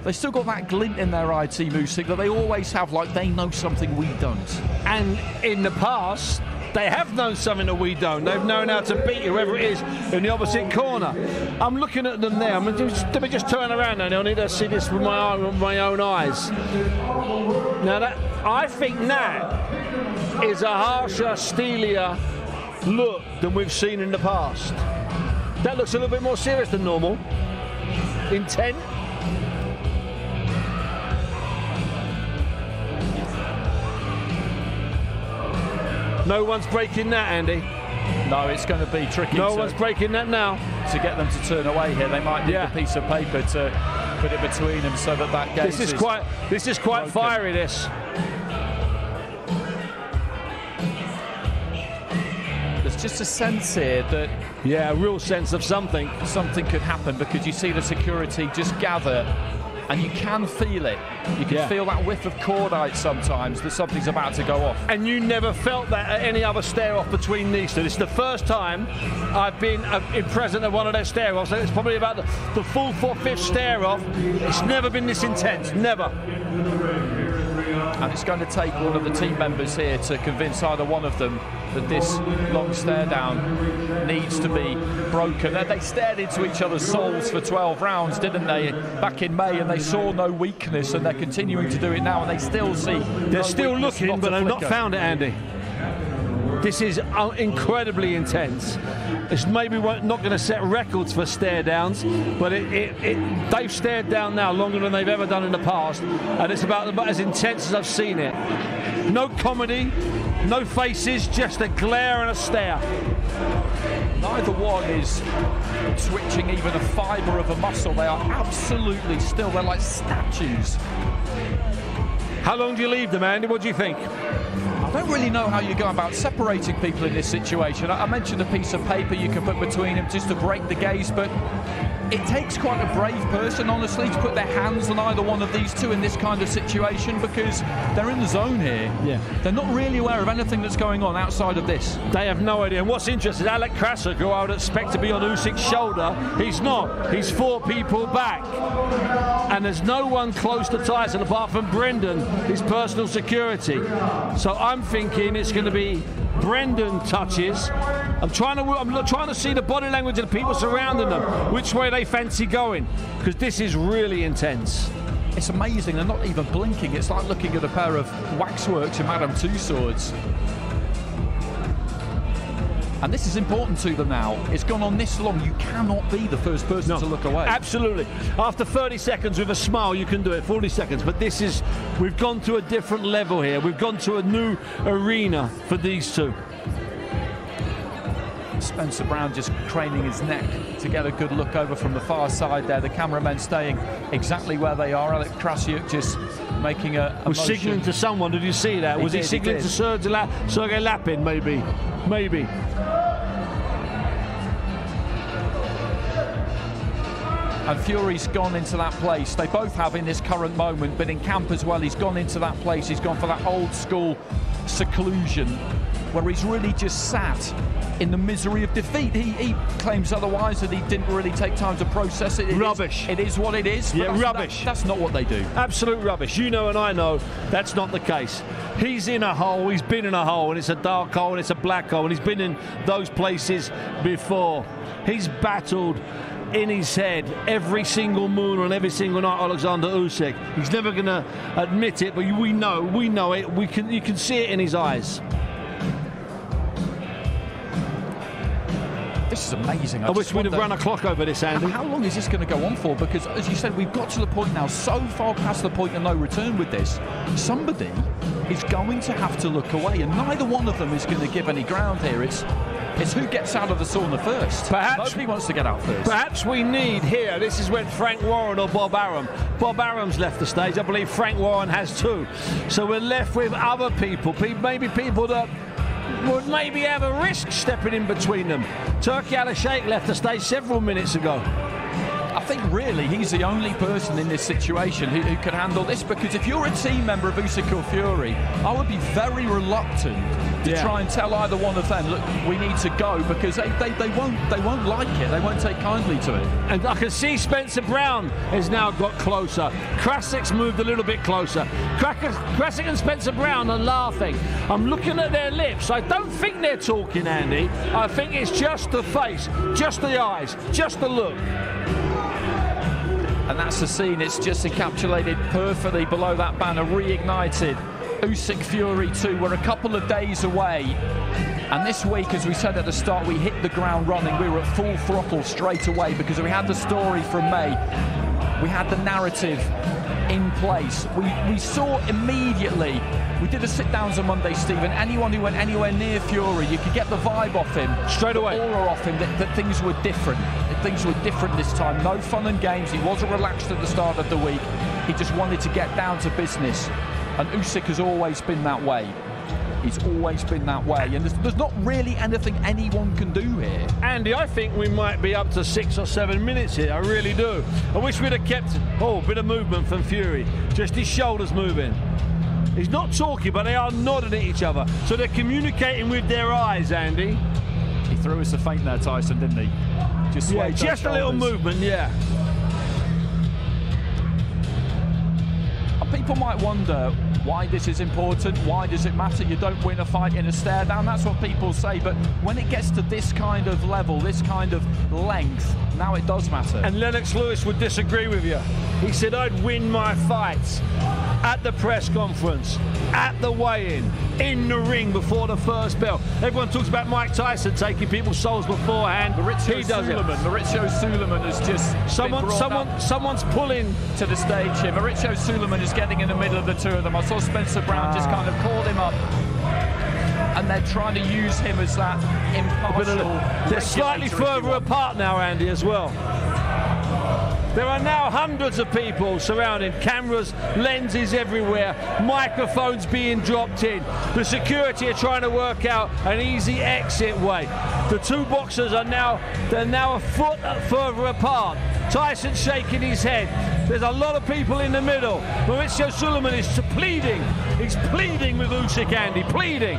They still got that glint in their eye, Team Usyk, that they always have, like they know something we don't. And in the past, they have known something that we don't. They've known how to beat whoever it is in the opposite corner. I'm looking at them there. Let me just turn around now. I need to see this with my own eyes. Now, I think that is a harsher, steelier look than we've seen in the past. That looks a little bit more serious than normal. Intent. No one's breaking that, Andy. No, it's going to be tricky. No one's breaking that now. To get them to turn away here, they might need a piece of paper to put it between them so that gaze This is quite broken. fiery, this. There's just a sense here that... Yeah, a real sense of something. Something could happen, because you see the security just gather, and you can feel it. You can feel that whiff of cordite sometimes, that something's about to go off. And you never felt that at any other stare-off between these two. It's the first time I've been present at one of their stare-offs. It's probably about the full 4/5 stare-off. It's never been this intense, never. And it's going to take one of the team members here to convince either one of them that this long stare down needs to be broken. They stared into each other's souls for 12 rounds, didn't they, back in May, and they saw no weakness, and they're continuing to do it now, and they still see They're still looking, but they've not found it, Andy. This is incredibly intense. It's maybe not going to set records for stare downs, but they've stared down now longer than they've ever done in the past, and it's about as intense as I've seen it. No comedy, no faces, just a glare and a stare. Neither one is twitching even a fibre of a muscle. They are absolutely still. They're like statues. How long do you leave them, Andy? What do you think? I don't really know how you go about separating people in this situation. I mentioned a piece of paper you can put between them just to break the gaze, but it takes quite a brave person, honestly, to put their hands on either one of these two in this kind of situation, because they're in the zone here. Yeah. They're not really aware of anything that's going on outside of this. They have no idea. And what's interesting, Oleksandr, who I would expect to be on Usyk's shoulder, he's not. He's 4 people back. And there's no one close to Tyson apart from Brendan, his personal security. So I'm thinking it's going to be Brendan touches. I'm trying to see the body language of the people surrounding them, which way they fancy going, because this is really intense. It's amazing. They're not even blinking. It's like looking at a pair of waxworks in Madame Tussauds. And this is important to them now. It's gone on this long. You cannot be the first person to look away. Absolutely. After 30 seconds with a smile, you can do it. 40 seconds. But we've gone to a different level here. We've gone to a new arena for these two. Spencer Brown just craning his neck to get a good look over from the far side there. The cameramen staying exactly where they are. Oleksandr just making a was signalling to someone. Did you see that? Was he signalling to Sergei Lapin, maybe? Maybe. And Fury's gone into that place. They both have in this current moment, but in camp as well, he's gone into that place. He's gone for that old school seclusion where he's really just sat in the misery of defeat. He claims otherwise, that he didn't really take time to process it. Rubbish. It is what it is. Yeah, rubbish. That's not what they do. Absolute rubbish. You know and I know that's not the case. He's in a hole, he's been in a hole, and it's a dark hole and it's a black hole, and he's been in those places before. He's battled in his head every single moon and every single night, Oleksandr Usyk. He's never going to admit it, but we know it. You can see it in his eyes. This is amazing. I wish we'd have run a clock over this, Andy. How long is this going to go on for? Because, as you said, we've got to the point now, so far past the point of no return with this. Somebody is going to have to look away, and neither one of them is going to give any ground here. It's who gets out of the sauna first. Nobody wants to get out first. Perhaps we need here, this is when Frank Warren or Bob Arum. Bob Arum's left the stage. I believe Frank Warren has too. So we're left with other people, maybe people that would maybe have a risk stepping in between them. Turki Al-Sheikh left the stage several minutes ago. I think really he's the only person in this situation who can handle this, because if you're a team member of Usyk or Fury, I would be very reluctant to try and tell either one of them, look, we need to go, because they won't like it. They won't take kindly to it. And I can see Spencer Brown has now got closer. Krasik's moved a little bit closer. Krasik and Spencer Brown are laughing. I'm looking at their lips. I don't think they're talking, Andy. I think it's just the face, just the eyes, just the look. And that's the scene. It's just encapsulated perfectly below that banner, reignited. Usyk Fury 2. We're a couple of days away. And this week, as we said at the start, we hit the ground running. We were at full throttle straight away because we had the story from May. We had the narrative in place. We saw immediately. We did a sit-downs on Monday, Stephen. Anyone who went anywhere near Fury, you could get the vibe off him. Straight away. The aura off him that things were different. Things were different this time. No fun and games. He wasn't relaxed at the start of the week. He just wanted to get down to business. And Usyk has always been that way. He's always been that way. And there's not really anything anyone can do here. Andy, I think we might be up to 6 or 7 minutes here. I really do. I wish we'd have kept a bit of movement from Fury. Just his shoulders moving. He's not talking, but they are nodding at each other. So they're communicating with their eyes, Andy. He threw us a feint there, Tyson, didn't he? Just a little movement, yeah. And people might wonder why this is important, why does it matter? You don't win a fight in a stare down, that's what people say, but when it gets to this kind of level, this kind of length, now it does matter. And Lennox Lewis would disagree with you. He said, I'd win my fights at the press conference, at the weigh-in, in the ring before the first bell. Everyone talks about Mike Tyson taking people's souls beforehand. Maurizio Suleiman has just someone's pulling to the stage here. Maurizio Suleiman is getting in the middle of the two of them. I saw Spencer Brown just kind of called him up, and they're trying to use him as that impartial. They're slightly further apart now, Andy, as well. There are now hundreds of people surrounding, cameras, lenses everywhere, microphones being dropped in. The security are trying to work out an easy exit way. The two boxers they're now a foot further apart. Tyson shaking his head. There's a lot of people in the middle. Maurizio Suleiman is pleading. He's pleading with Usyk, Andy, pleading.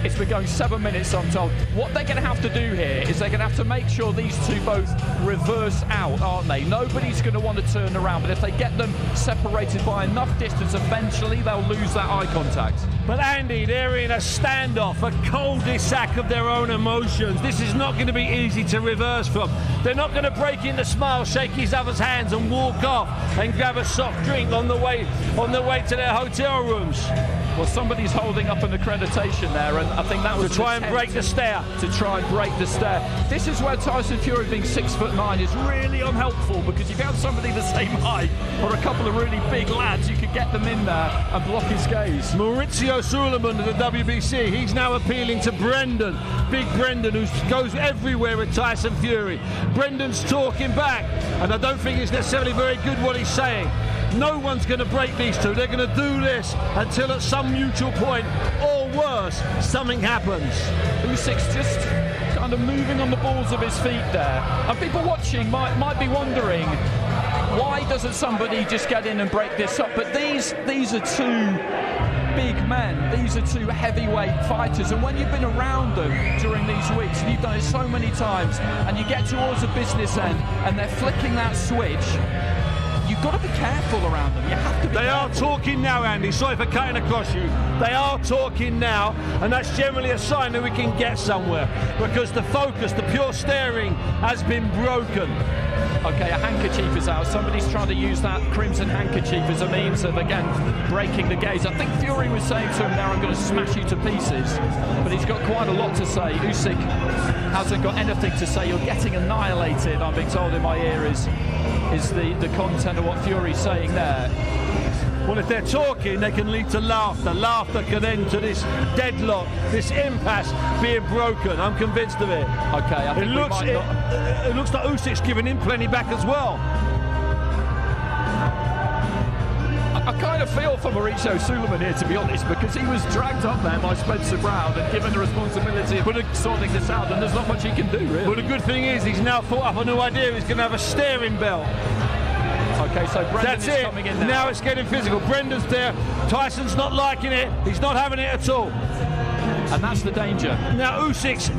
It's been going 7 minutes, I'm told. What they're going to have to do here is they're going to have to make sure these two both reverse out, aren't they? Nobody's going to want to turn around, but if they get them separated by enough distance, eventually they'll lose that eye contact. But Andy, they're in a standoff, a cul-de-sac of their own emotions. This is not going to be easy to reverse from. They're not going to break into smiles, shake each other's hands and walk off and grab a soft drink on the way to their hotel rooms. Well, somebody's holding up an accreditation there, and I think that was to try and break the stare. To try and break the stare. This is where Tyson Fury, being 6'9", is really unhelpful, because if you have somebody the same height or a couple of really big lads, you could get them in there and block his gaze. Maurizio Suleiman of the WBC, he's now appealing to Brendan, big Brendan, who goes everywhere with Tyson Fury. Brendan's talking back, and I don't think it's necessarily very good what he's saying. No one's going to break these two. They're going to do this until at some mutual point, or worse, something happens. Usyk's just kind of moving on the balls of his feet there. And people watching might be wondering, why doesn't somebody just get in and break this up? But these are two big men. These are two heavyweight fighters, and when you've been around them during these weeks, and you've done it so many times, and you get towards the business end and they're flicking that switch, you've got to be careful around them. You have to be careful. They are talking now, Andy. Sorry for cutting across you. They are talking now, and that's generally a sign that we can get somewhere, because the focus, the pure staring, has been broken. Okay, a handkerchief is out. Somebody's trying to use that crimson handkerchief as a means of, again, breaking the gaze. I think Fury was saying to him there, I'm going to smash you to pieces, but he's got quite a lot to say. Usyk hasn't got anything to say. You're getting annihilated, I'm being told in my ear, is the content of what Fury's saying there. Well, if they're talking, they can lead to laughter. Laughter can end to this deadlock, this impasse being broken. I'm convinced of it. Okay, I think it looks like Usyk's giving him plenty back as well. I kind of feel for Mauricio Suleiman here, to be honest, because he was dragged up there by Spencer Brown and given the responsibility of sorting this out, and there's not much he can do, really. But the good thing is he's now thought up a new idea. He's going to have a staring belt. Okay, so Brendan is coming in now. Now it's getting physical. Brendan's there. Tyson's not liking it. He's not having it at all. And that's the danger. Now Usyk's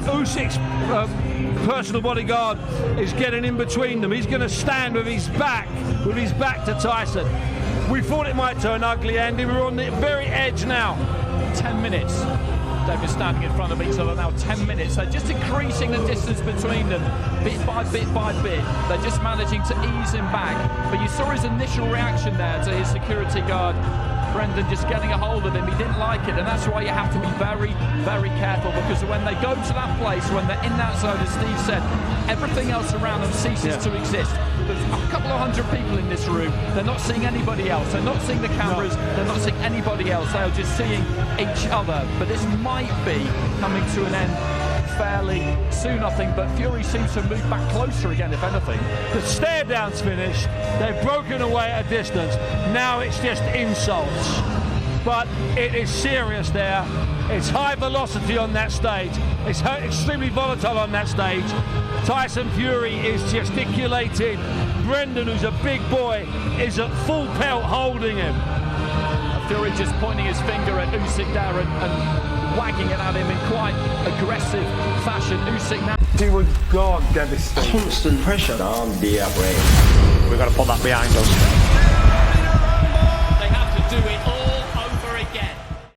personal bodyguard is getting in between them. He's going to stand with his back to Tyson. We thought it might turn ugly, Andy. We're on the very edge now. 10 minutes. They've been standing in front of each other now 10 minutes. They're just increasing the distance between them, bit by bit by bit. They're just managing to ease him back. But you saw his initial reaction there to his security guard, Brendan, just getting a hold of him. He didn't like it, and that's why you have to be very, very careful, because when they go to that place, when they're in that zone, as Steve said, everything else around them ceases to exist. There's a couple of hundred people in this room. They're not seeing anybody else. They're not seeing the cameras. No. They're not seeing anybody else. They're just seeing each other. But this might be coming to an end fairly soon, I think. But Fury seems to move back closer again, if anything. The stare down's finished. They've broken away at a distance. Now it's just insults. But it is serious there. It's high velocity on that stage. It's extremely volatile on that stage. Tyson Fury is gesticulating. Brendan, who's a big boy, is at full pelt holding him. Fury just pointing his finger at Usyk there and wagging it at him in quite aggressive fashion. Usyk now. He would God devastated. Constant pressure. Don't be afraid. We've got to put that behind us.